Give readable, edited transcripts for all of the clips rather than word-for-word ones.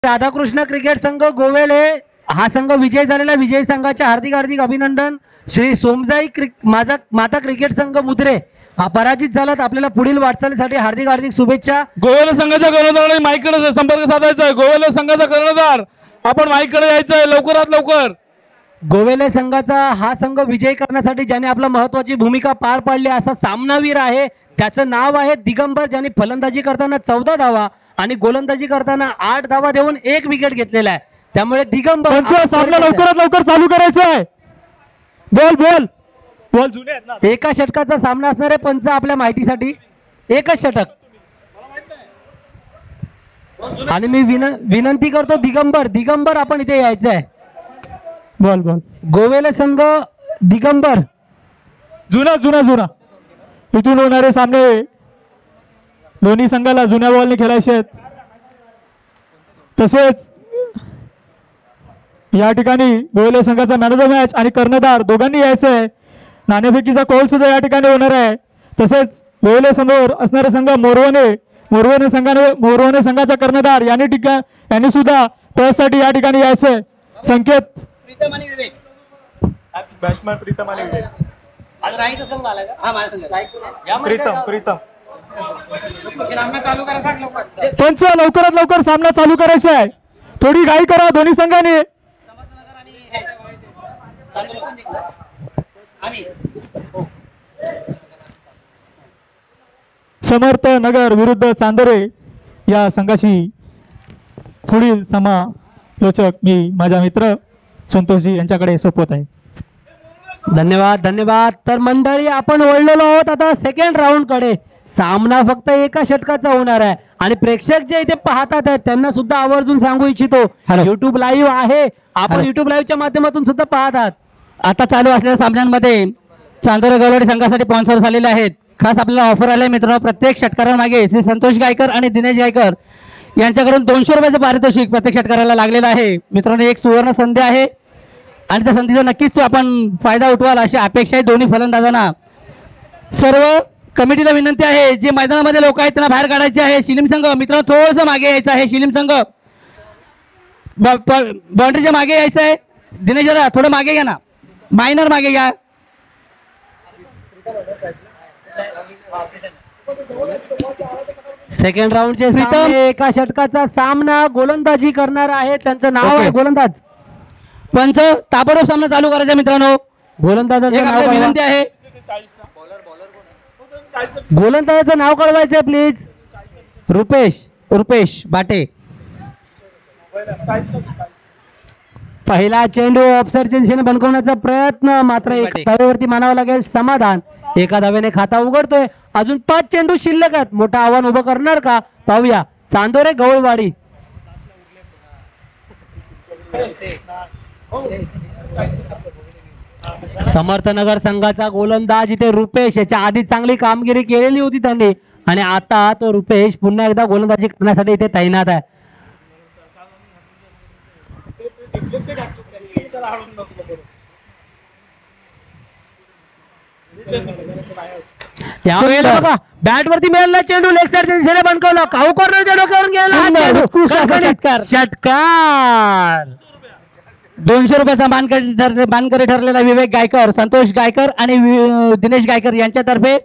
Radhakrishna cricket संघ गोवेले हा संघ विजय झालेला, विजय संघाचे हार्दिक हार्दिक अभिनंदन। श्री सोमजाई माता क्रिकेट संघ मुद्रे हा पराजित झालात, आपल्याला पुढील वाटचालीसाठी हार्दिक हार्दिक शुभेच्छा। गोवेले संघाचा कर्णधार माईकडे संपर्क साधायचा आहे। गोवेले संघाचा कर्णधार आपण माईकडे यायचं आहे लवकरात लवकर। गोवेले संघाचा हा संघ विजय करण्यासाठी ज्याने आपला महत्त्वाची भूमिका पार पाडली असा सामनावीर आहे, त्याचं नाव आहे दिगंबर, ज्यांनी फलंदाजी करताना 14 धावा आणि गोलंदाजी करताना 8 धावा देऊन 1 विकेट घेतलेला आहे। त्यामुळे दिगंबर सामना लवकरात लवकर चालू करायचा आहे। बोल बोल बोल जुने आहेत ना। एका षटकाचा सामना असणार आहे पंच आपल्या माहितीसाठी, एकच षटक। आणि मी विनंती करतो दिगंबर आपण इथे यायचं आहे। बोल बोल गोवेले संघ दिगंबर जुना जुना जुना इथून होणारे सामने दोन्ही संघाला जुन्या बॉलने खेळायचे आहेत। तसेच या ठिकाणी गोवेले संघाचा मॅन ऑफ द मॅच आणि कर्णधार दोघांनी यायचं आहे। नाणेफेकीचा कौल सुद्धा या ठिकाणी होणार आहे। तसेच गोवेले समोर असणारे संघ मोरवणे संघाचा कर्णधार यांनी सुद्धा टॉससाठी या ठिकाणी यायचं। संकेत प्रीतम आणि विवेक बॅट्समॅन प्रीतम आणि विवेक आज राहीचा संघ आला का? हा माझा संघ प्रीतम पंच लवकरात लवकर सामना चालू करायचा आहे, थोडी घाई करा दोन्ही संघाने। समर्थ नगर विरुद्ध चांदोरे या संघाची पुढील समालोचक मी माझा मित्र संतोषजी यांच्याकडे सोपवत आहे। धन्यवाद धन्यवाद। तर मंडळी आपण वळलेलो आहोत आता सेकंड राऊंड कडे। सामना फक्त एका षटकाचा होणार आहे आणि प्रेक्षक जे इथे पाहतात आहेत त्यांना सुद्धा आवर्जून सांगू इच्छितो, युट्यूब लाईव्ह आहे, आपण युट्यूब लाईव्हच्या माध्यमातून सुद्धा पाहतात। आता चालू असलेल्या सामन्यांमध्ये चांदोरे गवळवाडी संघासाठी स्पॉन्सर झालेले आहेत। खास आपल्याला ऑफर आले मित्रांनो, प्रत्येक षटकारामागे श्री संतोष गायकर आणि दिनेश गायकर यांच्याकडून 200 रुपयाचं पारितोषिक प्रत्येक षटकाराला लागलेलं आहे। मित्रांनो एक सुवर्ण संधी आहे आणि त्या संधीचा नक्कीच आपण फायदा उठवाल अशी अपेक्षा आहे दोन्ही फलंदाजांना। सर्व कमिटीला विनंती आहे, जे मैदानामध्ये लोक आहेत त्यांना बाहेर काढायचे आहे। शिलीम संघ मित्रांनो थोडंसं मागे यायचं आहे, शिलीम संघ बाउंड्रीच्या मागे यायचं आहे। दिनेश दादा थोडं मागे घ्या ना, मायनर मागे घ्या। सेकंड राऊंडचे सामने एका षटकाचा सामना गोलंदाजी करणार आहे, त्यांचं नाव आहे गोलंदाज। पंच ताबडतोब सामना चालू करायचा मित्रांनो, गोलंदाजाचं नाव विनंती आहे। गोलंदाजाचं नाव कळवायचं प्लीज। रुपेश बाटे। पहिला चेंडू ऑफसाईडच्या दिशेने बनकवण्याचा प्रयत्न, मात्र एक धावेवरती मानावं लागेल समाधान। एका धावेने खाता उघडतोय, अजून 5 चेंडू शिल्लक आहेत, मोठं आव्हान उभं करणार का पाहूया। चांदोरे गवळवाडी समर्थनगर संघाचा गोलंदाज इथे रुपेश, याच्या आधी चांगली कामगिरी केलेली होती त्यांनी आणि आता तो रुपेश पुन्हा एकदा गोलंदाजी करण्यासाठी इथे तैनात आहे। यावेळेला बघा बॅट वरती मिळालेला चेंडू लेग साईडच्या दिशेने बनकवला, काऊ कॉर्नरच्या डोक्यावरून गेला षटकार। 200 रुपयाचा मानकरी ठरलेला विवेक गायकर, संतोष गायकर आणि दिनेश गायकर यांच्यातर्फे।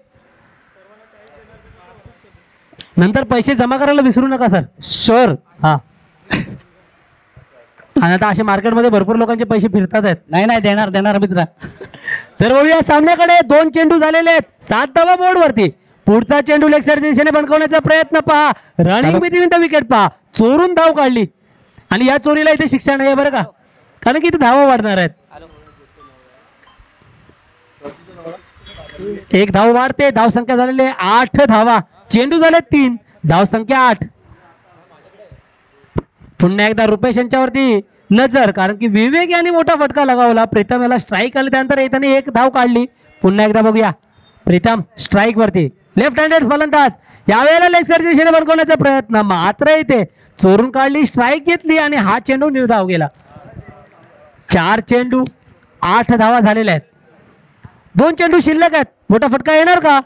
नंतर पैसे जमा करायला विसरू नका सर। शोर हा, आणि आता असे मार्केटमध्ये भरपूर लोकांचे पैसे फिरतात आहेत। नाही देणार मित्र। तर बघूया सामन्याकडे 2 चेंडू झालेले आहेत, 7 धावा बोर्ड वरती। पुढचा चेंडू लेग साईडच्या दिशेने बनकवण्याचा प्रयत्न पहा, रनिंग बिटवीन द विकेट पहा, चोरून धाव काढली आणि या चोरीला इथे शिक्षा नाही बरं का, कारण की इथे धावा वाढणार आहेत। 1 धाव वाढते, धाव संख्या झालेली 8 धावा, चेंडू झाले 3, धाव संख्या 8। पुन्हा एकदा रुपेश यांच्यावरती नजर, कारण की विवेक यांनी मोठा फटका लगावला, प्रीतम याला स्ट्राईक आली, त्यानंतर येताना 1 धाव काढली। पुन्हा एकदा बघूया, प्रीतम स्ट्राईक वरती, लेफ्ट हँडेड फलंदाज, यावेळेला लेग साईडच्या दिशेने बनकवण्याचा प्रयत्न, मात्र इथे चोरून काढली, स्ट्राईक घेतली आणि हा चेंडू निर्धाव गेला। 4 चेंडू 8 धावा झालेल्या आहेत, 2 चेंडू शिल्लक आहेत, मोठा फटका येणार का?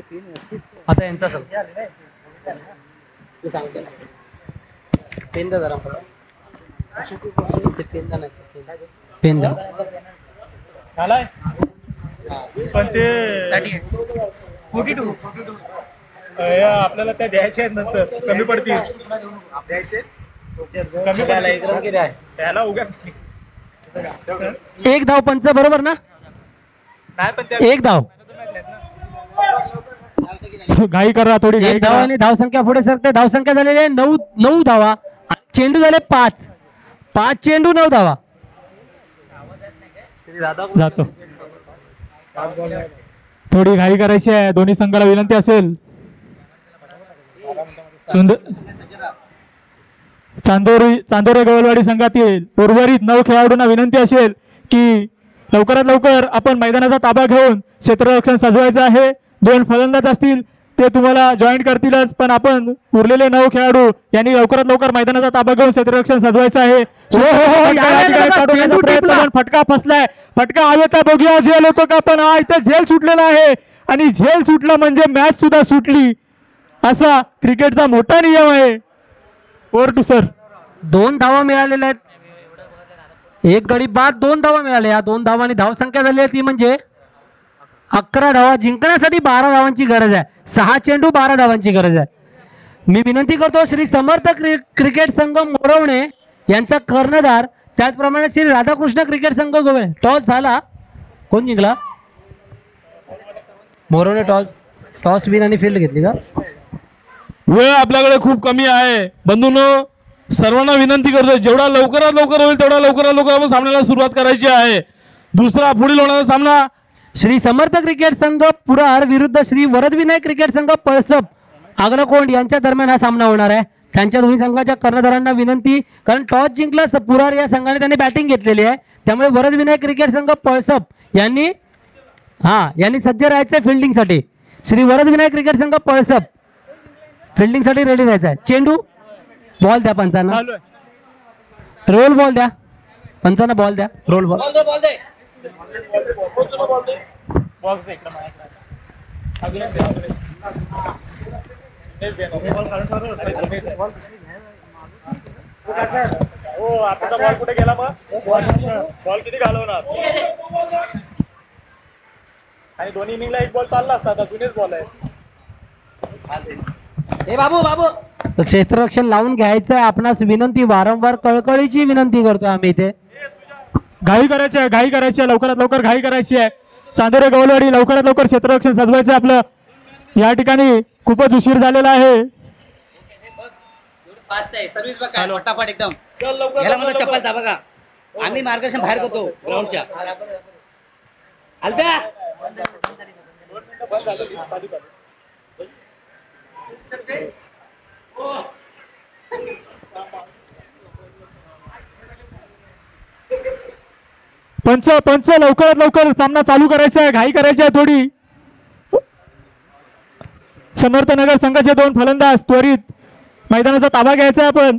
तीन आता यांचा संघ मी सांगते ना. पेन द्या जरा मला. ते पेन द्या नाही. पेन द्या. झालाय पण ते आपल्याला त्या द्यायचे आहेत नंतर कमी पडतील कमी पडायला त्याला उगा एक धाव पंच बरोबर ना. नाही पण त्या एक धाव. घाई करा थोडी घाई एक धाव करा आणि धावसंख्या पुढे सरते. धावसंख्या झालेली आहे 9 धावा. चेंडू झाले 5 चेंडू 9 धावा. जातो थोडी घाई करायची आहे. दोन्ही संघाला विनंती असेल. चांदोरे गवलवाडी संघातील उर्वरित 9 खेळाडूंना विनंती असेल की लवकरात लवकर आपण मैदानाचा ताबा घेऊन क्षेत्ररक्षण सजवायचं आहे. 2 फलंदाज असतील ते तुम्हाला जॉईन करतीलच, पण आपण उरलेले 9 खेळाडू यांनी लवकरात लवकर मैदानाचा ताबा घेऊन क्षेत्ररक्षण सजवायचं आहे. फटका फसलाय. फटका हवे तर बघूया झेल होतो का, पण हा इथे झेल सुटलेला आहे आणि झेल सुटला म्हणजे मॅच सुद्धा सुटली. असा क्रिकेटचा मोठा नियम आहे. Over to sir. 2 धावा मिळालेल्या आहेत. एक गडी बाद 2 धावा मिळाल्या. या 2 धावांनी धावसंख्या झाली आहे ती म्हणजे 11 धावा. जिंकण्यासाठी 12 धावांची गरज आहे. 6 चेंडू 12 धावांची गरज आहे. मी विनंती करतो श्री समर्थ क्रिकेट संघ मोरवणे यांचा कर्णधार, त्याचप्रमाणे श्री राधाकृष्ण क्रिकेट संघ गोवे. टॉस झाला. कोण जिंकला? मोरवणे. टॉस विन आणि फील्ड घेतली का? वेळ आपल्याकडे खूप कमी आहे बंधूंनो. सर्वांना विनंती करतो जेवढा लवकरात लवकर होईल तेवढा लवकरात लवकर आपण सामन्याला सुरुवात करायची आहे. दुसरा पुढील होणारा सामना श्री समर्थ क्रिकेट संघ पुरार विरुद्ध श्री वरदविनायक क्रिकेट संघ पळसप आग्रकोंड यांच्या दरम्यान हा सामना होणार आहे. त्यांच्या दोन्ही संघाच्या कर्णधारांना विनंती, कारण टॉस जिंकला पुरार या संघाने त्यांनी बॅटिंग घेतलेली आहे, त्यामुळे वरदविनायक क्रिकेट संघ पळसप यांनी सज्ज राहायचंय फिल्डिंगसाठी. श्री वरदविनायक क्रिकेट संघ पळसप फिल्डिंगसाठी रेडी राहायचं आहे. चेंडू बॉल द्या पंचांना. रोल बॉल द्या पंचांना. बॉल द्या. Role ball. आताचा बॉल कुठे गेला मग? बॉल किती घालवणार? आणि दोन्ही इनिंगला एक बॉल चालला असता. आता जुनेच बॉल आहे. क्षेत्ररक्षण लावून घ्यायचं आहे. आपणास विनंती, वारंवार कळकळीची विनंती करतोय आम्ही इथे. घाई करायची आहे. घाई करायची आहे. लवकरात लवकर घाई करायची आहे. चांदोरे गवलवाडी लवकरात लवकर क्षेत्ररक्षण सजवायचं आपलं. या ठिकाणी खूपच उशीर झालेला आहे. सर्व्हिस बघा फटाफट एकदम. याला म्हणतो चप्पल दा बघा. आम्ही मार्गदर्शन बाहेर करतो ग्राउंडच्या. अल्ब्या पंच लवकरात लवकर सामना चालू करायचा आहे. घाई करायची आहे थोडी. समर्थनगर संघाचे 2 फलंदाज त्वरित मैदानाचा ताबा घ्यायचा आहे आपण.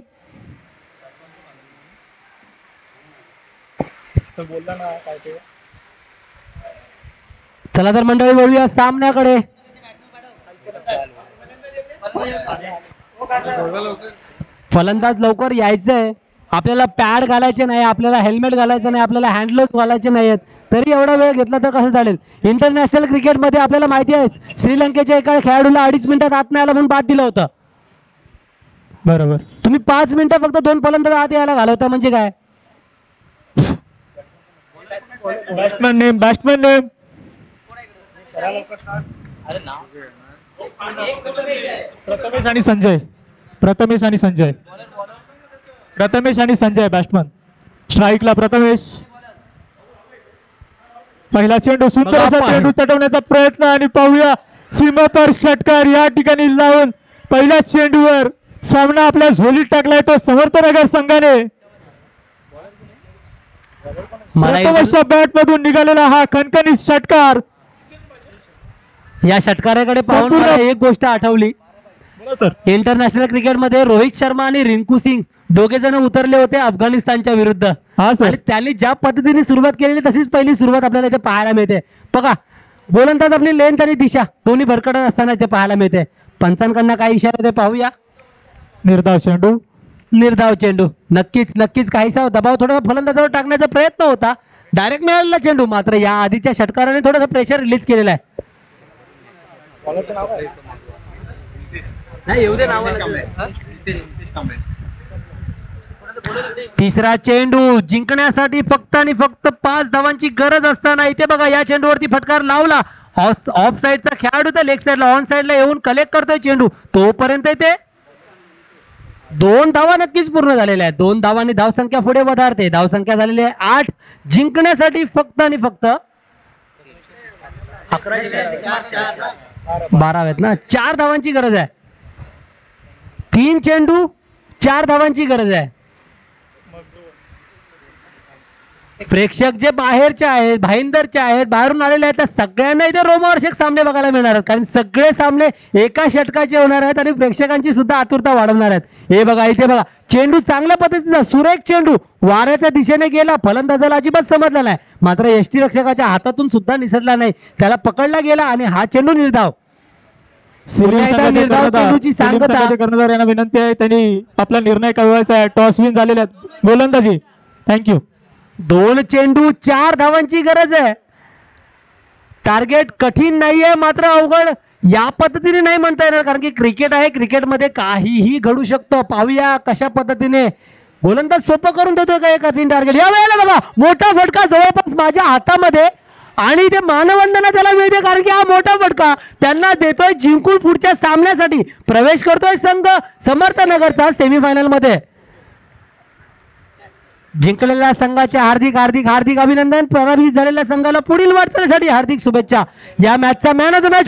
चला तर मंडळी वळूया सामन्याकडे. फलंदाज लवकर यायचंय. आपल्याला पॅड घालायचे नाही, आपल्याला हेल्मेट घालायचं नाही, आपल्याला हँडग्लोव्ह घालायचे नाहीत. तरी एवढा वेळ घेतला तर कसं चालेल? इंटरनॅशनल क्रिकेटमध्ये आपल्याला माहिती आहे श्रीलंकेच्या एका खेळाडूला 2.5 मिनिटात आत नाही आला म्हणून बाद दिलं होतं. बरोबर. तुम्ही 5 मिनिटं फक्त 2 फलंदाज आत यायला घालवता म्हणजे काय? Batsman name. प्रथमेश आणि संजय बॅट्समन. स्ट्राईकला प्रथमेश. पहिला चेंडू, सुंदर असा चेंडू तटवण्याचा प्रयत्न आणि पाहूया सीमापर षटकार या ठिकाणी लावून पहिल्या चेंडूवर सामना आपल्या झोलीत टाकलाय तो समर्थनगर संघाने. प्रथमेशच्या बॅट मधून निघालेला हा खणखणीत षटकार. या षटकाराकडे पाहून मला एक गोष्ट आठवली. इंटरनॅशनल क्रिकेटमध्ये रोहित शर्मा आणि रिंकू सिंग दोघे जण उतरले होते अफगाणिस्तानच्या विरुद्ध. आणि त्यांनी ज्या पद्धतीने सुरुवात केलेली तशीच पहिली सुरुवात आपल्याला इथे पाहायला मिळते. बघा गोलंदाज आपली लेंथ आणि दिशा दोन्ही भरकटत असताना ते पाहायला मिळते. पंचांकडनं काय इशारा ते पाहूया. निर्धाव चेंडू. निर्धाव चेंडू. नक्कीच नक्कीच काहीसा दबाव थोडासा फलंदाजावर टाकण्याचा प्रयत्न होता. डायरेक्ट मिळालेला चेंडू, मात्र या आधीच्या षटकाराने थोडासा प्रेशर रिलीज केलेला आहे. नाही, येऊ दे नावाला. तिसरा चेंडू जिंकण्यासाठी फक्त आणि फक्त 5 धावांची गरज असताना इथे बघा या चेंडूवरती फटकार लावला. ऑफ साईडचा खेळाडू तर लेग साईडला ऑन साईडला येऊन कलेक्ट करतोय चेंडू. तोपर्यंत इथे 2 धावा नक्कीच पूर्ण झालेल्या आहेत. 2 धावांनी धावसंख्या पुढे वधारते. धावसंख्या झालेली आहे 8. जिंकण्यासाठी फक्त आणि फक्त 12 आहेत ना. 4 धावांची गरज आहे. 3 चेंडू 4 धावांची गरज आहे. प्रेक्षक जे बाहेरचे आहेत, भाईंदरचे आहेत, बाहेरून आलेले आहेत, त्या सगळ्यांना इथे रोमहर्षक सामने बघायला मिळणार आहेत. कारण सगळे सामने एका षटकाचे होणार आहेत आणि प्रेक्षकांची सुद्धा आतुरता वाढवणार आहेत. हे बघा इथे बघा चेंडू चांगल्या पद्धतीचा सुरेख चेंडू वाऱ्याच्या दिशेने गेला. फलंदाजाला अजिबात समजला नाही, मात्र यष्टीरक्षकाच्या हातातून सुद्धा निसटला नाही. त्याला पकडला गेला आणि हा चेंडू निर्धाव. निर्धाव चेंडूची सांगता. कर्णधार यांना विनंती आहे, त्यांनी आपला निर्णय कळवायचा आहे. टॉस विन झालेले आहेत. गोलंदाजी. थँक्यू. 2 चेंडू 4 धावांची गरज आहे. टार्गेट कठीण नाहीये, मात्र अवघड या पद्धतीने नाही म्हणता येणार, कारण की क्रिकेट आहे. क्रिकेटमध्ये काहीही घडू शकतं. पाहूया कशा पद्धतीने गोलंदाज सोपं करून देतोय का हे कठीण टार्गेट. या वेळेला बघा मोठा फटका जवळपास माझ्या हातामध्ये आणि ते मानवंदना त्याला मिळते, कारण की हा मोठा फटका त्यांना देतोय जिंकून पुढच्या सामन्यासाठी प्रवेश करतोय संघ समर्थनगरचा सेमीफायनल मध्ये. जिंकलेल्या संघाचे हार्दिक हार्दिक हार्दिक अभिनंदन. पराभूत झालेल्या संघाला पुढील वाटचालीसाठी हार्दिक शुभेच्छा. या मॅचचा मॅन ऑफ द मॅच